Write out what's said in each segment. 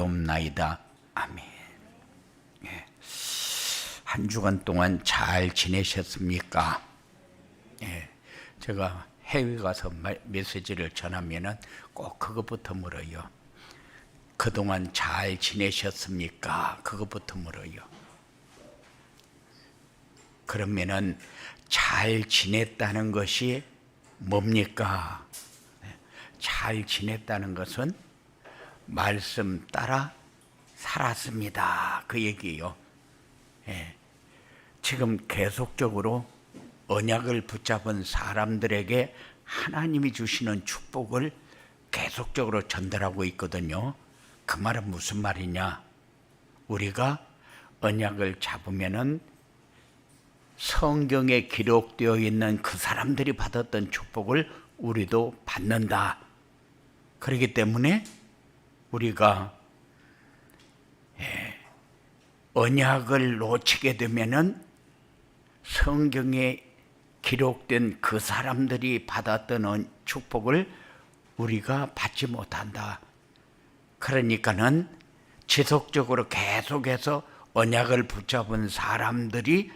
없나이다. 아멘. 예. 한 주간 동안 잘 지내셨습니까? 예. 제가 해외 가서 메시지를 전하면은 꼭 그것부터 물어요. 그동안 잘 지내셨습니까? 그것부터 물어요. 그러면은 잘 지냈다는 것이 뭡니까? 잘 지냈다는 것은 말씀 따라 살았습니다. 그 얘기예요. 예. 지금 계속적으로 언약을 붙잡은 사람들에게 하나님이 주시는 축복을 계속적으로 전달하고 있거든요. 그 말은 무슨 말이냐? 우리가 언약을 잡으면은 성경에 기록되어 있는 그 사람들이 받았던 축복을 우리도 받는다. 그렇기 때문에 우리가 언약을 놓치게 되면은 성경에 기록된 그 사람들이 받았던 축복을 우리가 받지 못한다. 그러니까는 지속적으로 계속해서 언약을 붙잡은 사람들이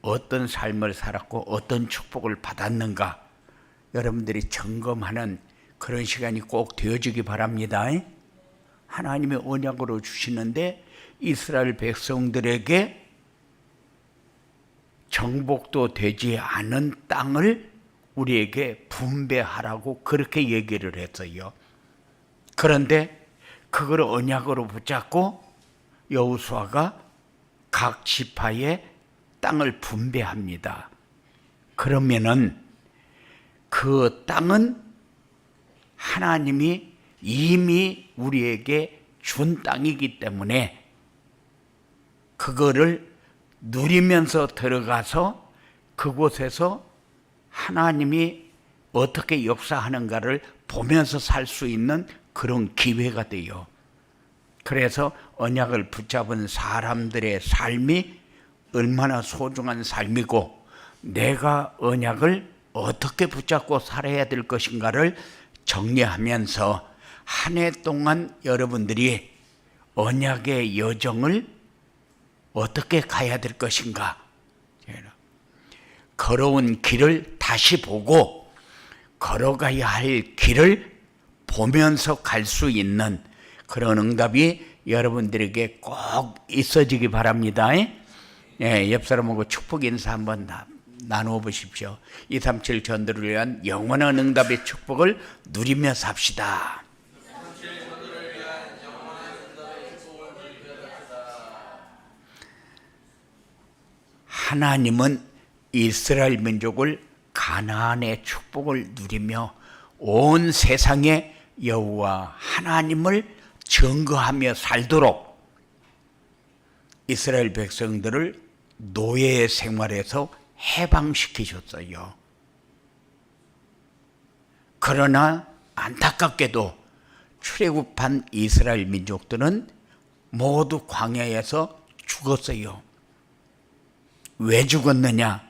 어떤 삶을 살았고 어떤 축복을 받았는가 여러분들이 점검하는 그런 시간이 꼭 되어지기 바랍니다. 하나님의 언약으로 주시는데 이스라엘 백성들에게 정복도 되지 않은 땅을 우리에게 분배하라고 그렇게 얘기를 했어요. 그런데 그걸 언약으로 붙잡고 여호수아가 각 지파에 땅을 분배합니다. 그러면은 그 땅은 하나님이 이미 우리에게 준 땅이기 때문에 그거를 누리면서 들어가서 그곳에서 하나님이 어떻게 역사하는가를 보면서 살 수 있는 그런 기회가 돼요. 그래서 언약을 붙잡은 사람들의 삶이 얼마나 소중한 삶이고 내가 언약을 어떻게 붙잡고 살아야 될 것인가를 정리하면서 한 해 동안 여러분들이 언약의 여정을 어떻게 가야 될 것인가 걸어온 길을 다시 보고 걸어가야 할 길을 보면서 갈 수 있는 그런 응답이 여러분들에게 꼭 있어지기 바랍니다. 예, 옆 사람하고 축복 인사 한번 나누어 보십시오. 237 전도를 위한 영원한 응답의 축복을 누리며 삽시다. 하나님은 이스라엘 민족을 가나안의 축복을 누리며 온 세상에 여호와 하나님을 증거하며 살도록 이스라엘 백성들을 노예 생활에서 해방시키셨어요. 그러나 안타깝게도 출애굽한 이스라엘 민족들은 모두 광야에서 죽었어요. 왜 죽었느냐?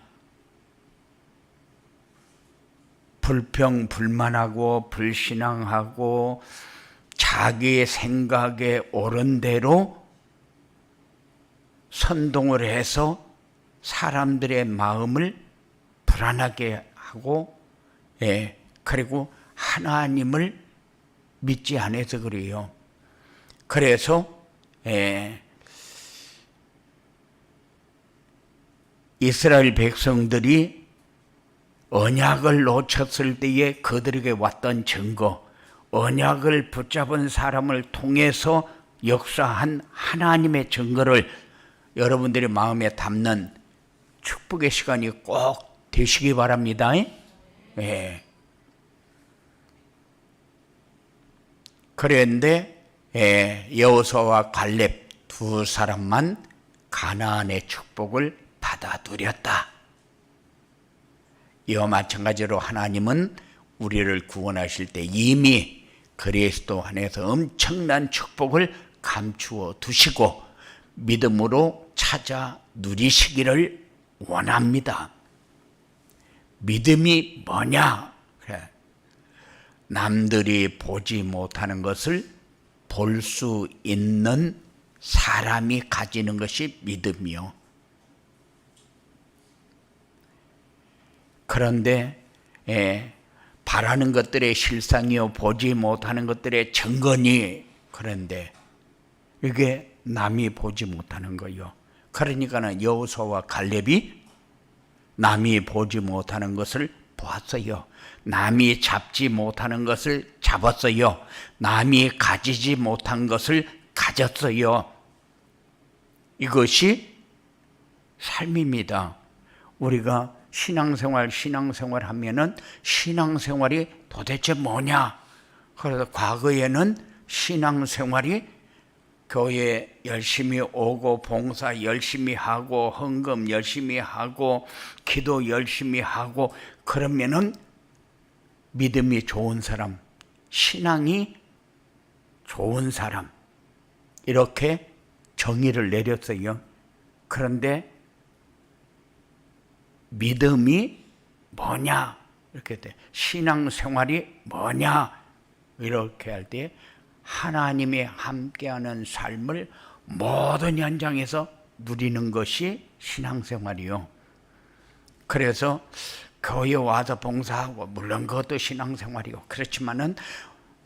불평불만하고 불신앙하고 자기의 생각에 옳은 대로 선동을 해서 사람들의 마음을 불안하게 하고 그리고 하나님을 믿지 않아서 그래요. 그래서 이스라엘 백성들이 언약을 놓쳤을 때에 그들에게 왔던 증거, 언약을 붙잡은 사람을 통해서 역사한 하나님의 증거를 여러분들의 마음에 담는 축복의 시간이 꼭 되시기 바랍니다. 그런데 여호수아와 갈렙 두 사람만 가나안의 축복을 받아 누렸다. 이와 마찬가지로 하나님은 우리를 구원하실 때 이미 그리스도 안에서 엄청난 축복을 감추어 두시고 믿음으로 찾아 누리시기를 원합니다. 믿음이 뭐냐? 남들이 보지 못하는 것을 볼 수 있는 사람이 가지는 것이 믿음이요. 그런데 바라는 것들의 실상이요 보지 못하는 것들의 증거니, 그런데 이게 남이 보지 못하는 거요. 그러니까는 여호수아와 갈렙이 남이 보지 못하는 것을 보았어요. 남이 잡지 못하는 것을 잡았어요. 남이 가지지 못한 것을 가졌어요. 이것이 삶입니다. 우리가 신앙생활 하면은 신앙생활이 도대체 뭐냐? 그래서 과거에는 신앙생활이 교회 열심히 오고 봉사 열심히 하고 헌금 열심히 하고 기도 열심히 하고 그러면은 믿음이 좋은 사람, 신앙이 좋은 사람, 이렇게 정의를 내렸어요. 그런데 믿음이 뭐냐? 이렇게 돼. 신앙생활이 뭐냐? 이렇게 할 때 하나님이 함께하는 삶을 모든 현장에서 누리는 것이 신앙생활이요. 그래서 교회 와서 봉사하고 물론 그것도 신앙생활이고, 그렇지만은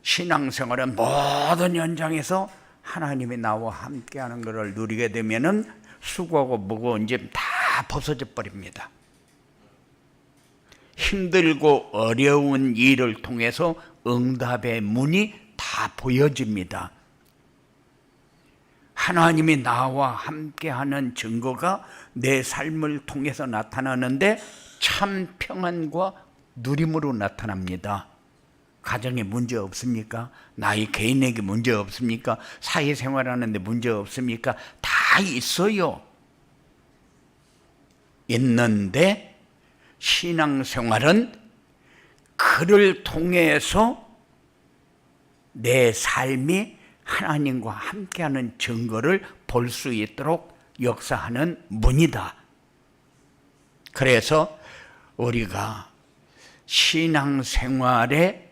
신앙생활은 모든 현장에서 하나님이 나와 함께하는 것을 누리게 되면은 수고하고 무거운 짐 다 벗어져 버립니다. 힘들고 어려운 일을 통해서 응답의 문이 다 보여집니다. 하나님이 나와 함께하는 증거가 내 삶을 통해서 나타나는데 참 평안과 누림으로 나타납니다. 가정에 문제 없습니까? 나의 개인에게 문제 없습니까? 사회생활하는데 문제 없습니까? 다 있어요. 있는데 신앙생활은 그를 통해서 내 삶이 하나님과 함께하는 증거를 볼 수 있도록 역사하는 문이다. 그래서 우리가 신앙생활의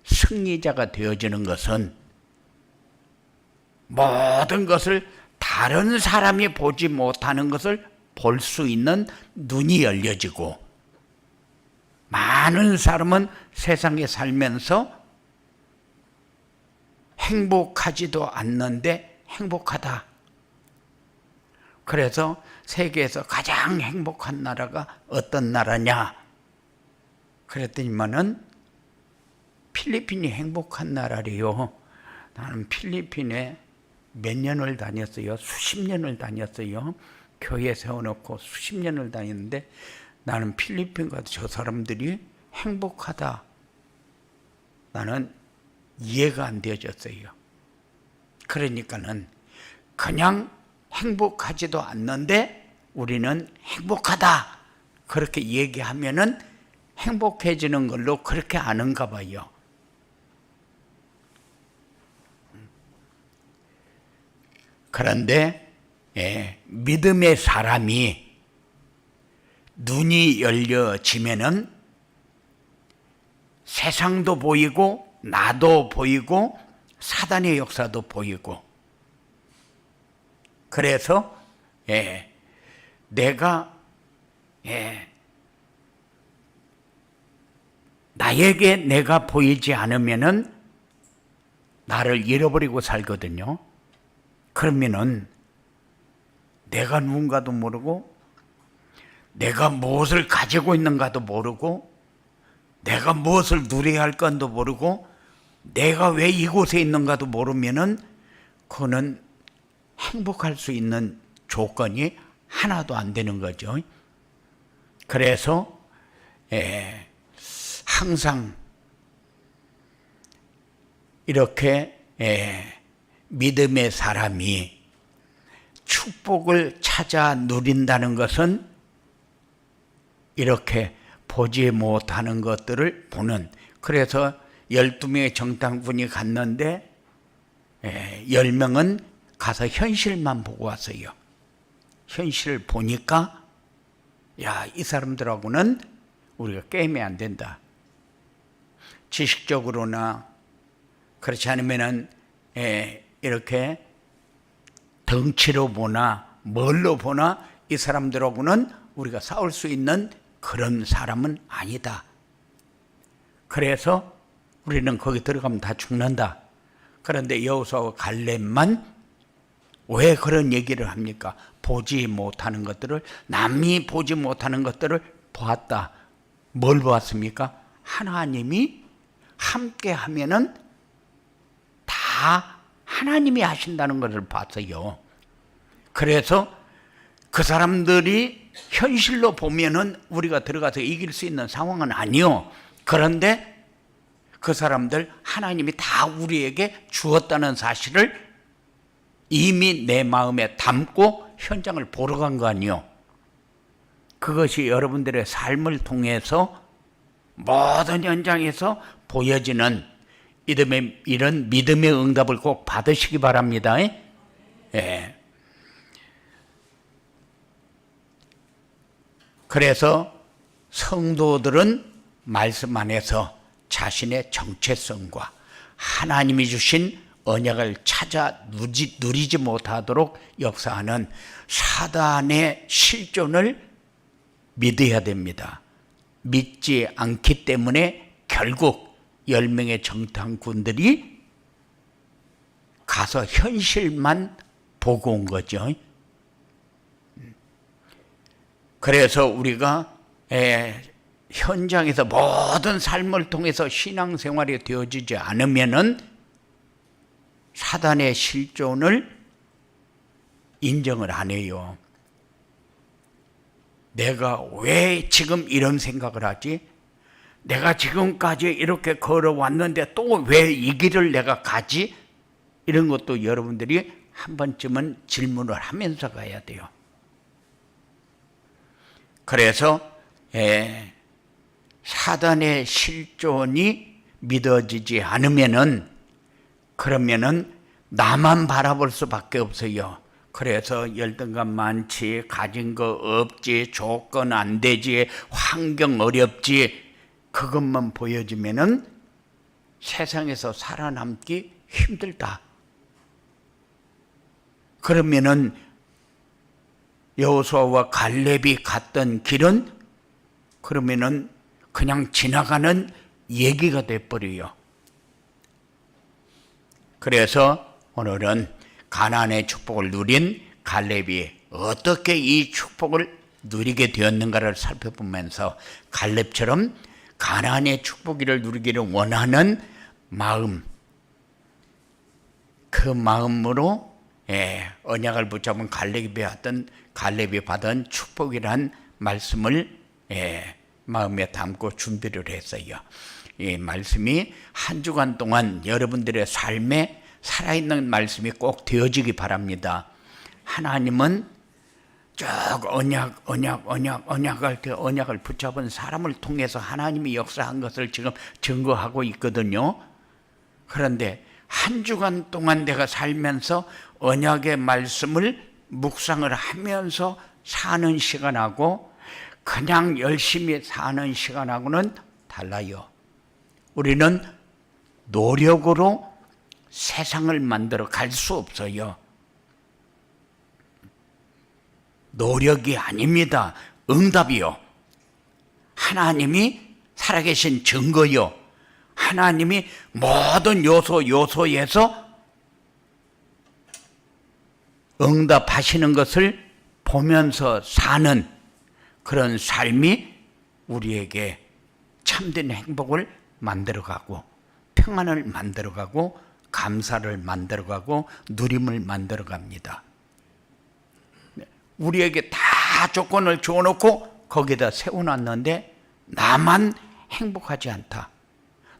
승리자가 되어지는 것은 모든 것을 다른 사람이 보지 못하는 것을 볼 수 있는 눈이 열려지고, 많은 사람은 세상에 살면서 행복하지도 않는데 행복하다. 그래서 세계에서 가장 행복한 나라가 어떤 나라냐? 그랬더니만은 필리핀이 행복한 나라래요. 나는 필리핀에 몇 년을 다녔어요. 수십 년을 다녔어요. 교회 세워놓고 수십 년을 다녔는데 나는 필리핀 가서 저 사람들이 행복하다, 나는 이해가 안 되어졌어요. 그러니까는 그냥 행복하지도 않는데 우리는 행복하다 그렇게 얘기하면은 행복해지는 걸로 그렇게 아는가 봐요. 그런데 믿음의 사람이 눈이 열려지면은 세상도 보이고 나도 보이고 사단의 역사도 보이고, 그래서 내가 나에게 내가 보이지 않으면은 나를 잃어버리고 살거든요. 그러면은 내가 누군가도 모르고 내가 무엇을 가지고 있는가도 모르고 내가 무엇을 누려야 할 건도 모르고 내가 왜 이곳에 있는가도 모르면은 그거는 행복할 수 있는 조건이 하나도 안 되는 거죠. 그래서 항상 이렇게 믿음의 사람이 축복을 찾아 누린다는 것은 이렇게 보지 못하는 것들을 보는, 그래서 12명의 정탐꾼이 갔는데 10명은 가서 현실만 보고 왔어요. 현실을 보니까 야, 이 사람들하고는 우리가 게임이 안 된다. 지식적으로나 그렇지 않으면은 이렇게 덩치로 보나 뭘로 보나 이 사람들하고는 우리가 싸울 수 있는 그런 사람은 아니다. 그래서 우리는 거기 들어가면 다 죽는다. 그런데 여호수아와 갈렙만 왜 그런 얘기를 합니까? 보지 못하는 것들을, 남이 보지 못하는 것들을 보았다. 뭘 보았습니까? 하나님이 함께 하면은 다 하나님이 하신다는 것을 봤어요. 그래서 그 사람들이 현실로 보면은 우리가 들어가서 이길 수 있는 상황은 아니요. 그런데 그 사람들 하나님이 다 우리에게 주었다는 사실을 이미 내 마음에 담고 현장을 보러 간 거 아니요. 그것이 여러분들의 삶을 통해서 모든 현장에서 보여지는 이런 믿음의 응답을 꼭 받으시기 바랍니다. 예. 그래서 성도들은 말씀 안에서 자신의 정체성과 하나님이 주신 언약을 찾아 누리지 못하도록 역사하는 사단의 실존을 믿어야 됩니다. 믿지 않기 때문에 결국 10명의 정탐꾼들이 가서 현실만 보고 온 거죠. 그래서 우리가 현장에서 모든 삶을 통해서 신앙생활이 되어지지 않으면은 사단의 실존을 인정을 안 해요. 내가 왜 지금 이런 생각을 하지? 내가 지금까지 이렇게 걸어왔는데 또 왜 이 길을 내가 가지? 이런 것도 여러분들이 한 번쯤은 질문을 하면서 가야 돼요. 그래서 사단의 실존이 믿어지지 않으면은 그러면은 나만 바라볼 수밖에 없어요. 그래서 열등감 많지, 가진 거 없지, 조건 안 되지, 환경 어렵지, 그것만 보여지면은 세상에서 살아남기 힘들다. 그러면은 여호수아와 갈렙이 갔던 길은 그러면은 그냥 지나가는 얘기가 돼버려요. 그래서 오늘은 가나안의 축복을 누린 갈렙이 어떻게 이 축복을 누리게 되었는가를 살펴보면서 갈렙처럼 가나안의 축복을 누리기를 원하는 마음, 그 마음으로 언약을 붙잡은 갈렙이 받은 축복이란 말씀을 마음에 담고 준비를 했어요. 이 말씀이 한 주간 동안 여러분들의 삶에 살아있는 말씀이 꼭 되어지기 바랍니다. 하나님은 쭉 언약을 붙잡은 사람을 통해서 하나님이 역사한 것을 지금 증거하고 있거든요. 그런데 한 주간 동안 내가 살면서 언약의 말씀을 묵상을 하면서 사는 시간하고 그냥 열심히 사는 시간하고는 달라요. 우리는 노력으로 세상을 만들어 갈 수 없어요. 노력이 아닙니다. 응답이요. 하나님이 살아계신 증거요. 하나님이 모든 요소에서 응답하시는 것을 보면서 사는 그런 삶이 우리에게 참된 행복을 만들어가고 평안을 만들어가고 감사를 만들어가고 누림을 만들어갑니다. 우리에게 다 조건을 주어놓고 거기다 세워놨는데 나만 행복하지 않다.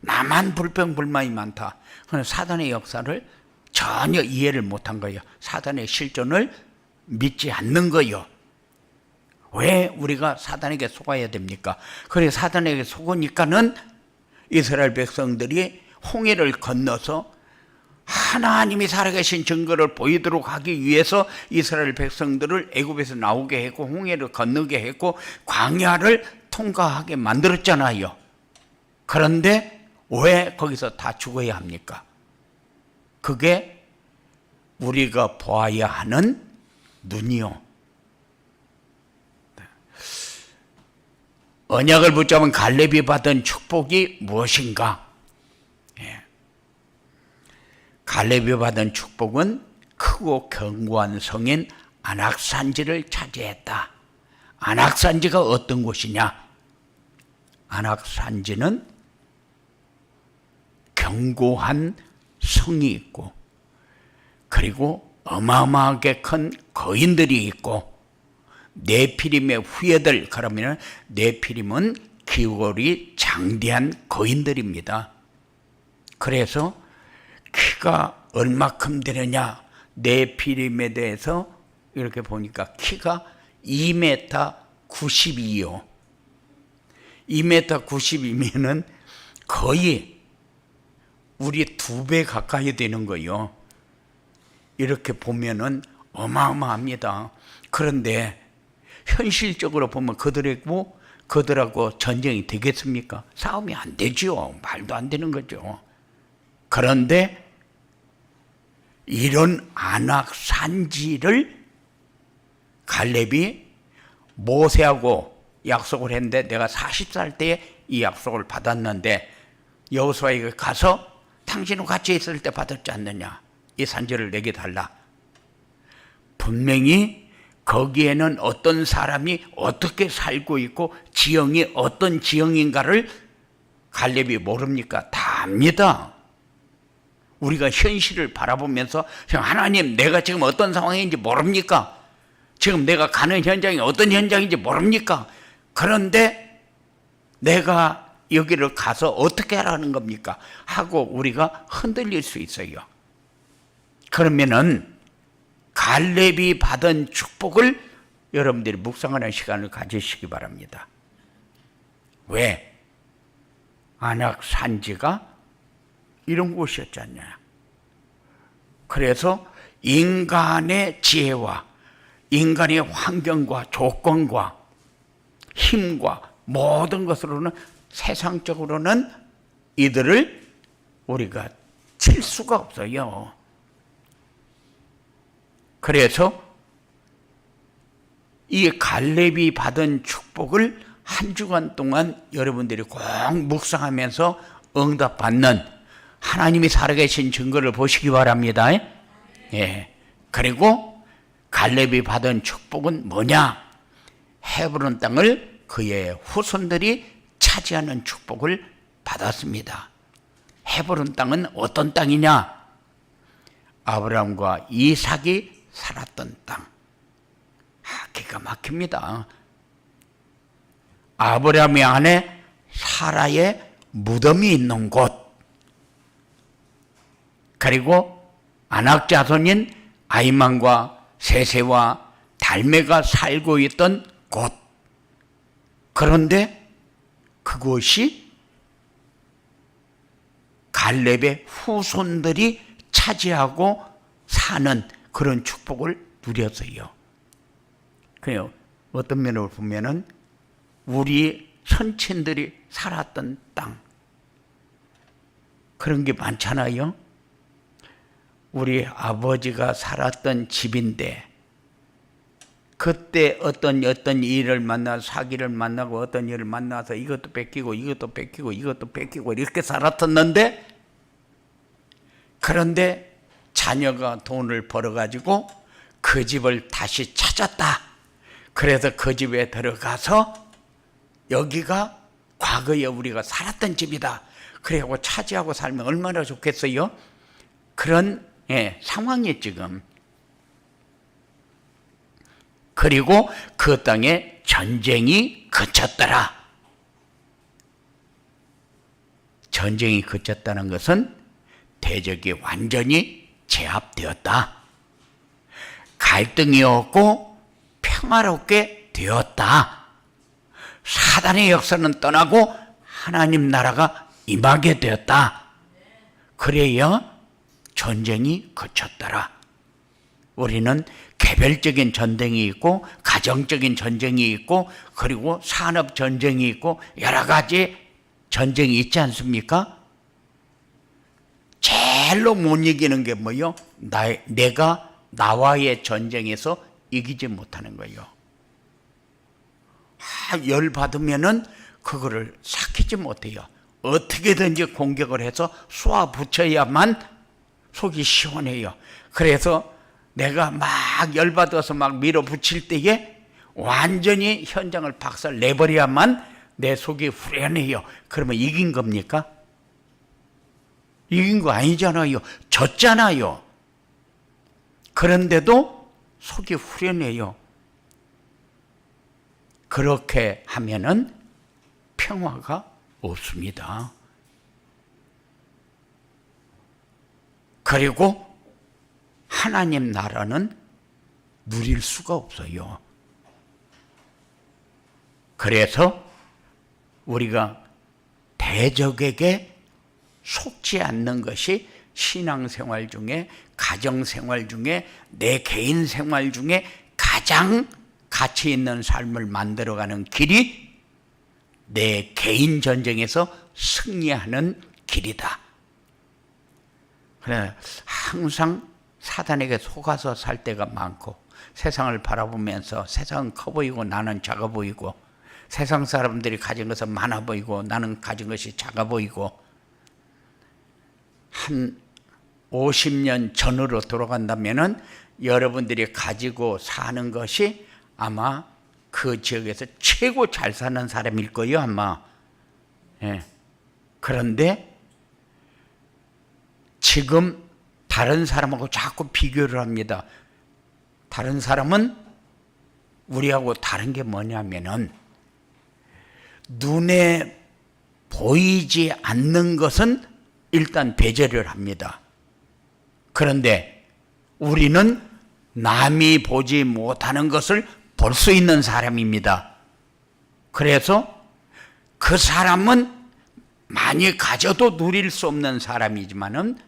나만 불평불만이 많다. 그건 사단의 역사를 전혀 이해를 못한 거예요. 사단의 실존을 믿지 않는 거예요. 왜 우리가 사단에게 속아야 됩니까? 그래 사단에게 속으니까는 이스라엘 백성들이 홍해를 건너서 하나님이 살아계신 증거를 보이도록 하기 위해서 이스라엘 백성들을 애굽에서 나오게 했고 홍해를 건너게 했고 광야를 통과하게 만들었잖아요. 그런데 왜 거기서 다 죽어야 합니까? 그게 우리가 보아야 하는 눈이요. 언약을 붙잡은 갈렙이 받은 축복이 무엇인가? 갈렙이 받은 축복은 크고 견고한 성인 안악산지를 차지했다. 안악산지가 어떤 곳이냐? 안악산지는 견고한 성이 있고, 그리고 어마어마하게 큰 거인들이 있고, 네피림의 후예들, 그러면 네피림은 귀골이 장대한 거인들입니다. 그래서 키가 얼마큼 되느냐? 네피림에 대해서 이렇게 보니까 키가 2m 92요. 2m 92면은 거의 우리 2배 가까이 되는 거요. 이렇게 보면은 어마어마합니다. 그런데 현실적으로 보면 그들하고 전쟁이 되겠습니까? 싸움이 안 되죠. 말도 안 되는 거죠. 그런데 이런 안악산지를 갈렙이 모세하고 약속을 했는데, 내가 40살 때에 이 약속을 받았는데 여호수아에게 가서 당신은 같이 있을 때 받았지 않느냐, 이 산지를 내게 달라. 분명히 거기에는 어떤 사람이 어떻게 살고 있고 지형이 어떤 지형인가를 갈렙이 모릅니까? 다 압니다. 우리가 현실을 바라보면서 하나님, 내가 지금 어떤 상황인지 모릅니까? 지금 내가 가는 현장이 어떤 현장인지 모릅니까? 그런데 내가 여기를 가서 어떻게 하라는 겁니까? 하고 우리가 흔들릴 수 있어요. 그러면은 갈렙이 받은 축복을 여러분들이 묵상하는 시간을 가지시기 바랍니다. 왜? 안악산지가 이런 곳이었잖아요. 그래서 인간의 지혜와 인간의 환경과 조건과 힘과 모든 것으로는, 세상적으로는 이들을 우리가 칠 수가 없어요. 그래서 이 갈렙이 받은 축복을 한 주간 동안 여러분들이 꼭 묵상하면서 응답받는 하나님이 살아계신 증거를 보시기 바랍니다. 예. 그리고 갈렙이 받은 축복은 뭐냐? 헤브론 땅을 그의 후손들이 차지하는 축복을 받았습니다. 헤브론 땅은 어떤 땅이냐? 아브라함과 이삭이 살았던 땅. 기가 막힙니다. 아브라함의 아내 사라의 무덤이 있는 곳, 그리고 아낙 자손인 아이만과 세세와 달메가 살고 있던 곳. 그런데 그곳이 갈렙의 후손들이 차지하고 사는 그런 축복을 누렸어요. 그래요. 어떤 면으로 보면은 우리 선친들이 살았던 땅, 그런 게 많잖아요. 우리 아버지가 살았던 집인데 그때 어떤 일을 만나, 사기를 만나고 어떤 일을 만나서 이것도 뺏기고 이것도 뺏기고 이것도 뺏기고 이렇게 살았었는데, 그런데 자녀가 돈을 벌어가지고 그 집을 다시 찾았다. 그래서 그 집에 들어가서 여기가 과거에 우리가 살았던 집이다. 그래갖고 차지하고 살면 얼마나 좋겠어요? 그런 상황이 지금. 그리고 그 땅에 전쟁이 그쳤더라. 전쟁이 그쳤다는 것은 대적이 완전히 제압되었다. 갈등이 없고 평화롭게 되었다. 사단의 역사는 떠나고 하나님 나라가 임하게 되었다. 그래야 전쟁이 그쳤더라. 우리는 개별적인 전쟁이 있고 가정적인 전쟁이 있고 그리고 산업 전쟁이 있고 여러 가지 전쟁이 있지 않습니까? 제일로 못 이기는 게 뭐요? 내가 나와의 전쟁에서 이기지 못하는 거예요. 열 받으면은 그거를 삭히지 못해요. 어떻게든지 공격을 해서 쏘아 붙여야만 속이 시원해요. 그래서 내가 막 열받아서 막 밀어붙일 때에 완전히 현장을 박살 내버려야만 내 속이 후련해요. 그러면 이긴 겁니까? 이긴 거 아니잖아요. 졌잖아요. 그런데도 속이 후련해요. 그렇게 하면은 평화가 없습니다. 그리고 하나님 나라는 누릴 수가 없어요. 그래서 우리가 대적에게 속지 않는 것이 신앙생활 중에, 가정생활 중에, 내 개인 생활 중에 가장 가치 있는 삶을 만들어가는 길이 내 개인 전쟁에서 승리하는 길이다. 그래, 항상 사단에게 속아서 살 때가 많고, 세상을 바라보면서 세상은 커 보이고 나는 작아 보이고, 세상 사람들이 가진 것은 많아 보이고 나는 가진 것이 작아 보이고, 한 50년 전으로 돌아간다면은 여러분들이 가지고 사는 것이 아마 그 지역에서 최고 잘 사는 사람일 거예요, 아마. 예. 그런데 지금 다른 사람하고 자꾸 비교를 합니다. 다른 사람은 우리하고 다른 게 뭐냐면은 눈에 보이지 않는 것은 일단 배제를 합니다. 그런데 우리는 남이 보지 못하는 것을 볼 수 있는 사람입니다. 그래서 그 사람은 많이 가져도 누릴 수 없는 사람이지만은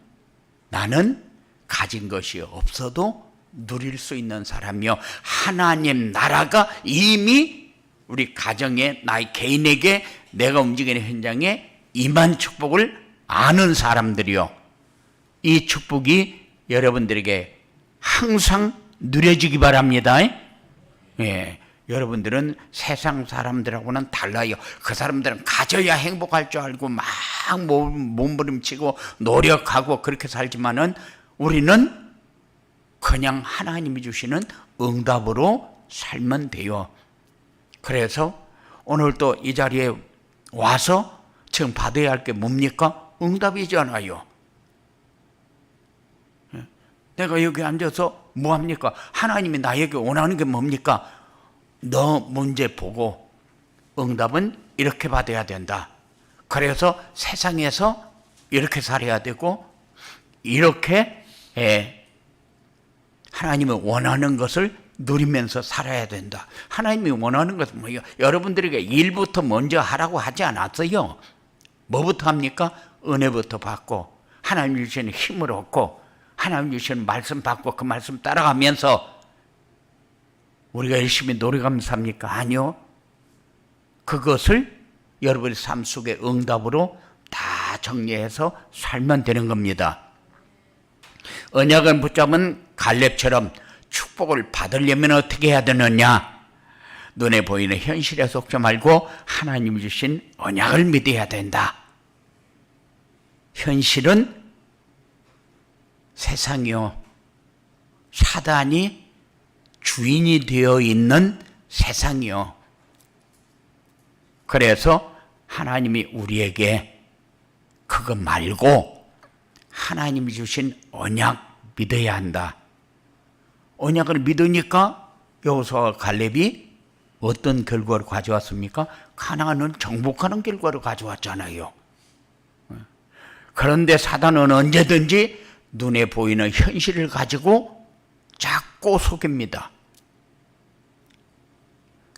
나는 가진 것이 없어도 누릴 수 있는 사람이요. 하나님 나라가 이미 우리 가정에, 나의 개인에게, 내가 움직이는 현장에 임한 축복을 아는 사람들이요. 이 축복이 여러분들에게 항상 누려지기 바랍니다. 예, 여러분들은 세상 사람들하고는 달라요. 그 사람들은 가져야 행복할 줄 알고 막 몸부림치고 노력하고 그렇게 살지만은 우리는 그냥 하나님이 주시는 응답으로 살면 돼요. 그래서 오늘 또 이 자리에 와서 지금 받아야 할 게 뭡니까? 응답이잖아요. 내가 여기 앉아서 뭐합니까? 하나님이 나에게 원하는 게 뭡니까? 너 문제 보고 응답은 이렇게 받아야 된다. 그래서 세상에서 이렇게 살아야 되고 이렇게 하나님이 원하는 것을 누리면서 살아야 된다. 하나님이 원하는 것은 뭐예요? 여러분들에게 일부터 먼저 하라고 하지 않았어요. 뭐부터 합니까? 은혜부터 받고 하나님 주시는 힘을 얻고 하나님 주시는 말씀 받고 그 말씀 따라가면서 우리가 열심히 노력하면서 삽니까? 아니요. 그것을 여러분의 삶 속의 응답으로 다 정리해서 살면 되는 겁니다. 언약을 붙잡은 갈렙처럼 축복을 받으려면 어떻게 해야 되느냐? 눈에 보이는 현실에 속지 말고 하나님이 주신 언약을 믿어야 된다. 현실은 세상이요, 사단이 주인이 되어 있는 세상이요. 그래서 하나님이 우리에게 그거 말고 하나님이 주신 언약 믿어야 한다. 언약을 믿으니까 여호수아와 갈렙이 어떤 결과를 가져왔습니까? 가나안을 정복하는 결과를 가져왔잖아요. 그런데 사단은 언제든지 눈에 보이는 현실을 가지고 자꾸 속입니다.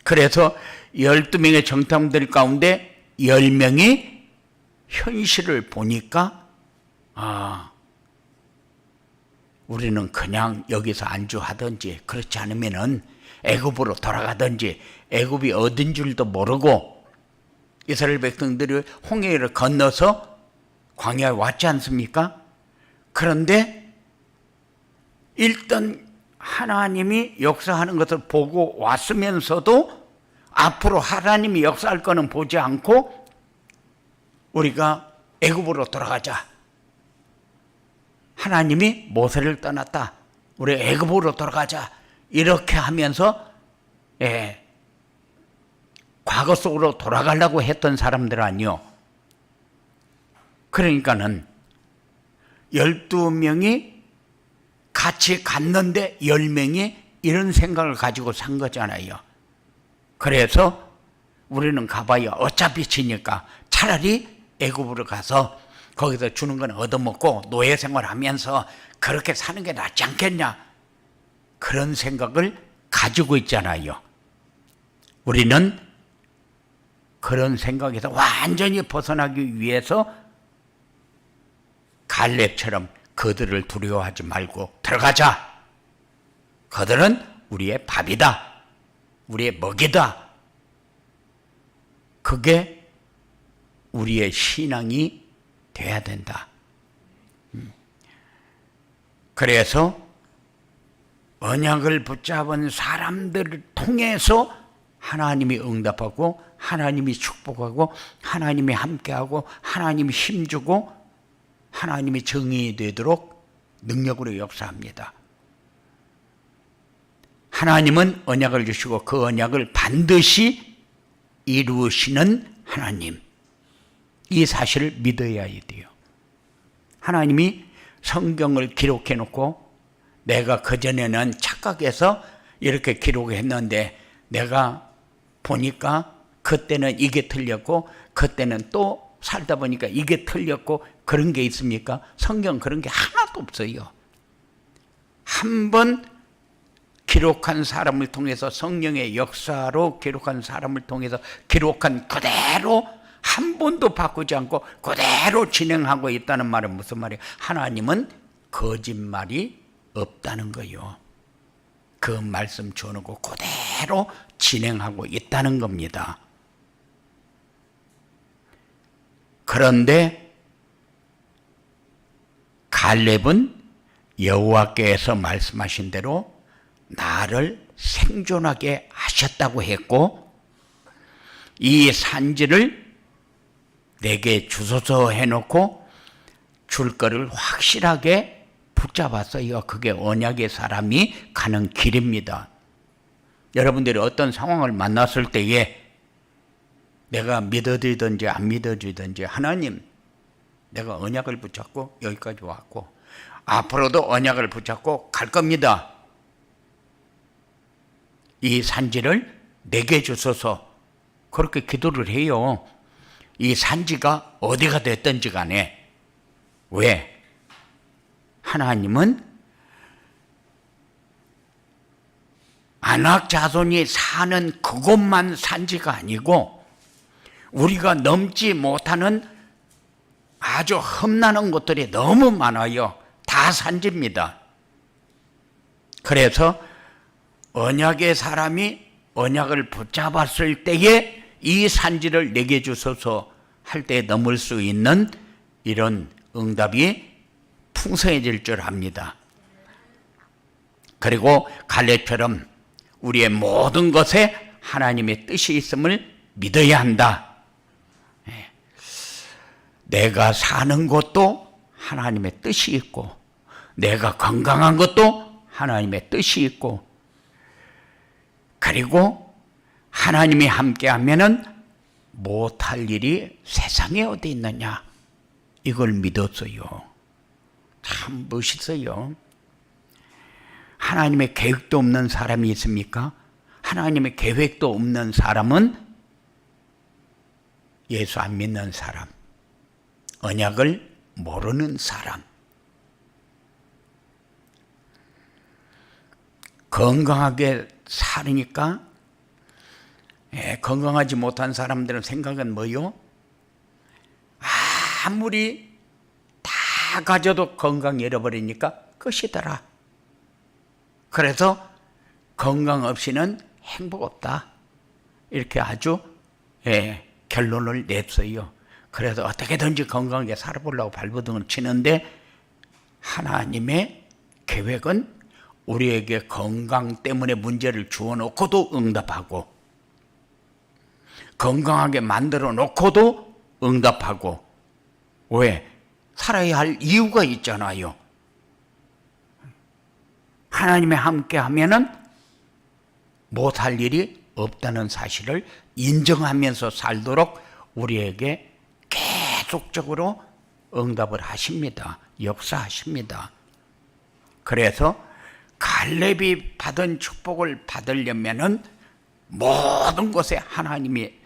그래서 12명의 정탐들 가운데 10명이 현실을 보니까 우리는 그냥 여기서 안주하든지 그렇지 않으면은 애굽으로 돌아가든지 애굽이 어딘 줄도 모르고 이스라엘 백성들이 홍해를 건너서 광야에 왔지 않습니까? 그런데 일단 하나님이 역사하는 것을 보고 왔으면서도 앞으로 하나님이 역사할 거는 보지 않고 우리가 애굽으로 돌아가자. 하나님이 모세를 떠났다. 우리 애굽으로 돌아가자. 이렇게 하면서 과거 속으로 돌아가려고 했던 사람들 아니요. 그러니까는 12명이 같이 갔는데 10명이 이런 생각을 가지고 산 거잖아요. 그래서 우리는 가봐야 어차피 지니까 차라리 애굽으로 가서 거기서 주는 건 얻어먹고 노예 생활하면서 그렇게 사는 게 낫지 않겠냐. 그런 생각을 가지고 있잖아요. 우리는 그런 생각에서 완전히 벗어나기 위해서 갈렙처럼 그들을 두려워하지 말고 들어가자. 그들은 우리의 밥이다. 우리의 먹이다. 그게 우리의 신앙이 돼야 된다. 그래서 언약을 붙잡은 사람들을 통해서 하나님이 응답하고 하나님이 축복하고 하나님이 함께하고 하나님이 힘주고 하나님이 정의되도록 능력으로 역사합니다. 하나님은 언약을 주시고 그 언약을 반드시 이루시는 하나님. 이 사실을 믿어야 돼요. 하나님이 성경을 기록해 놓고 내가 그전에는 착각해서 이렇게 기록했는데 내가 보니까 그때는 이게 틀렸고 그때는 또 살다 보니까 이게 틀렸고 그런 게 있습니까? 성경 그런 게 하나도 없어요. 한 번 기록한 사람을 통해서 성령의 역사로 기록한 사람을 통해서 기록한 그대로 한 번도 바꾸지 않고 그대로 진행하고 있다는 말은 무슨 말이에요? 하나님은 거짓말이 없다는 거예요. 그 말씀 전하고 그대로 진행하고 있다는 겁니다. 그런데 갈렙은 여호와께서 말씀하신 대로 나를 생존하게 하셨다고 했고 이 산지를 내게 주소서 해놓고 줄 거를 확실하게 붙잡았어요. 그게 언약의 사람이 가는 길입니다. 여러분들이 어떤 상황을 만났을 때에 내가 믿어지든지 안 믿어지든지 하나님 내가 언약을 붙잡고 여기까지 왔고 앞으로도 언약을 붙잡고 갈 겁니다. 이 산지를 내게 주소서 그렇게 기도를 해요. 이 산지가 어디가 됐든지 간에 왜? 하나님은 아낙 자손이 사는 그곳만 산지가 아니고 우리가 넘지 못하는 아주 험난한 곳들이 너무 많아요. 다 산지입니다. 그래서 언약의 사람이 언약을 붙잡았을 때에 이 산지를 내게 주소서 할 때 넘을 수 있는 이런 응답이 풍성해질 줄 압니다. 그리고 갈렙처럼 우리의 모든 것에 하나님의 뜻이 있음을 믿어야 한다. 내가 사는 것도 하나님의 뜻이 있고 내가 건강한 것도 하나님의 뜻이 있고 그리고 하나님이 함께하면은 못할 일이 세상에 어디 있느냐 이걸 믿었어요. 참 멋있어요. 하나님의 계획도 없는 사람이 있습니까? 하나님의 계획도 없는 사람은 예수 안 믿는 사람, 언약을 모르는 사람. 건강하게 살으니까 건강하지 못한 사람들은 생각은 뭐요? 아무리 다 가져도 건강 잃어버리니까 끝이더라. 그래서 건강 없이는 행복 없다. 이렇게 아주 결론을 냈어요. 그래서 어떻게든지 건강하게 살아보려고 발버둥을 치는데 하나님의 계획은 우리에게 건강 때문에 문제를 주어 놓고도 응답하고, 건강하게 만들어 놓고도 응답하고. 왜? 살아야 할 이유가 있잖아요. 하나님이 함께 하면은 못할 일이 없다는 사실을 인정하면서 살도록 우리에게 계속적으로 응답을 하십니다. 역사하십니다. 그래서 갈렙이 받은 축복을 받으려면은 모든 것에 하나님의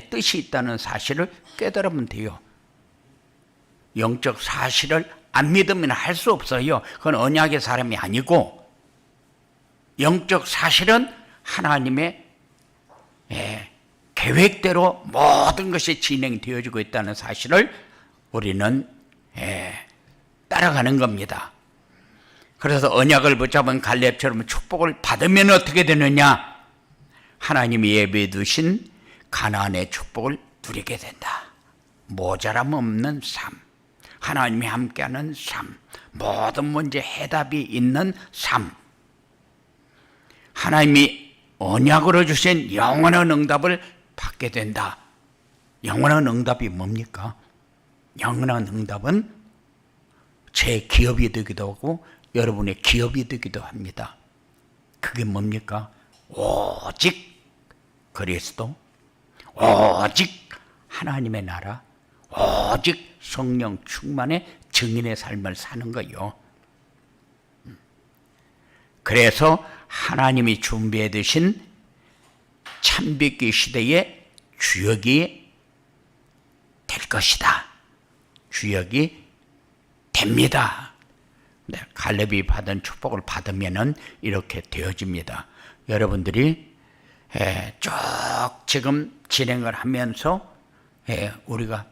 뜻이 있다는 사실을 깨달으면 돼요. 영적 사실을 안 믿으면 할 수 없어요. 그건 언약의 사람이 아니고, 영적 사실은 하나님의 계획대로 모든 것이 진행되어지고 있다는 사실을 우리는 따라가는 겁니다. 그래서 언약을 붙잡은 갈렙처럼 축복을 받으면 어떻게 되느냐? 하나님이 예비해 두신 가나안의 축복을 누리게 된다. 모자람 없는 삶, 하나님이 함께하는 삶, 모든 문제 해답이 있는 삶, 하나님이 언약으로 주신 영원한 응답을 받게 된다. 영원한 응답이 뭡니까? 영원한 응답은 제 기업이 되기도 하고 여러분의 기업이 되기도 합니다. 그게 뭡니까? 오직 그리스도, 오직 하나님의 나라, 오직 성령 충만의 증인의 삶을 사는 거요. 그래서 하나님이 준비해 두신 참빛기 시대의 주역이 될 것이다. 주역이 됩니다. 네, 갈렙이 받은 축복을 받으면은 이렇게 되어집니다. 여러분들이 쭉 지금 진행을 하면서 우리가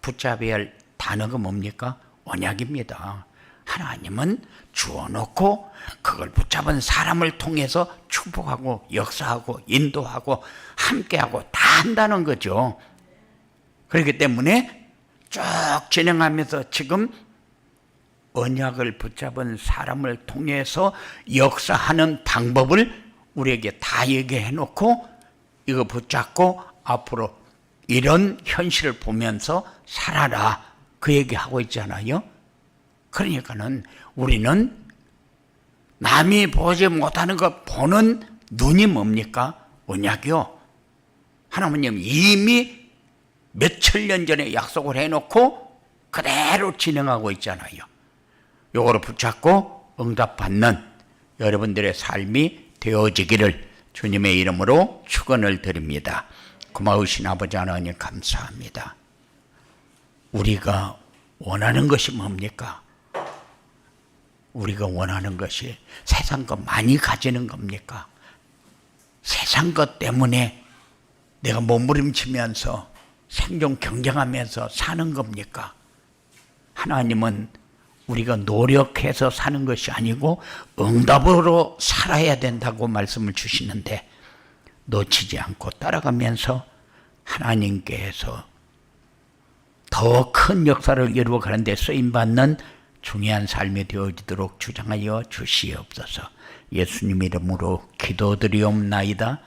붙잡아야 할 단어가 뭡니까? 언약입니다. 하나님은 주어놓고 그걸 붙잡은 사람을 통해서 축복하고 역사하고 인도하고 함께하고 다 한다는 거죠. 그렇기 때문에 쭉 진행하면서 지금 언약을 붙잡은 사람을 통해서 역사하는 방법을 우리에게 다 얘기해 놓고 이거 붙잡고 앞으로 이런 현실을 보면서 살아라, 그 얘기하고 있잖아요. 그러니까는 우리는 남이 보지 못하는 거 보는 눈이 뭡니까? 언약이요. 하나님 이미 몇천 년 전에 약속을 해놓고 그대로 진행하고 있잖아요. 요거를 붙잡고 응답받는 여러분들의 삶이 되어지기를 주님의 이름으로 축원을 드립니다. 고마우신 아버지 하나님 감사합니다. 우리가 원하는 것이 뭡니까? 우리가 원하는 것이 세상 것 많이 가지는 겁니까? 세상 것 때문에 내가 몸부림치면서 생존 경쟁하면서 사는 겁니까? 하나님은 우리가 노력해서 사는 것이 아니고 응답으로 살아야 된다고 말씀을 주시는데 놓치지 않고 따라가면서 하나님께서 더 큰 역사를 이루어가는 데 쓰임받는 중요한 삶이 되어지도록 주장하여 주시옵소서. 예수님 이름으로 기도드리옵나이다.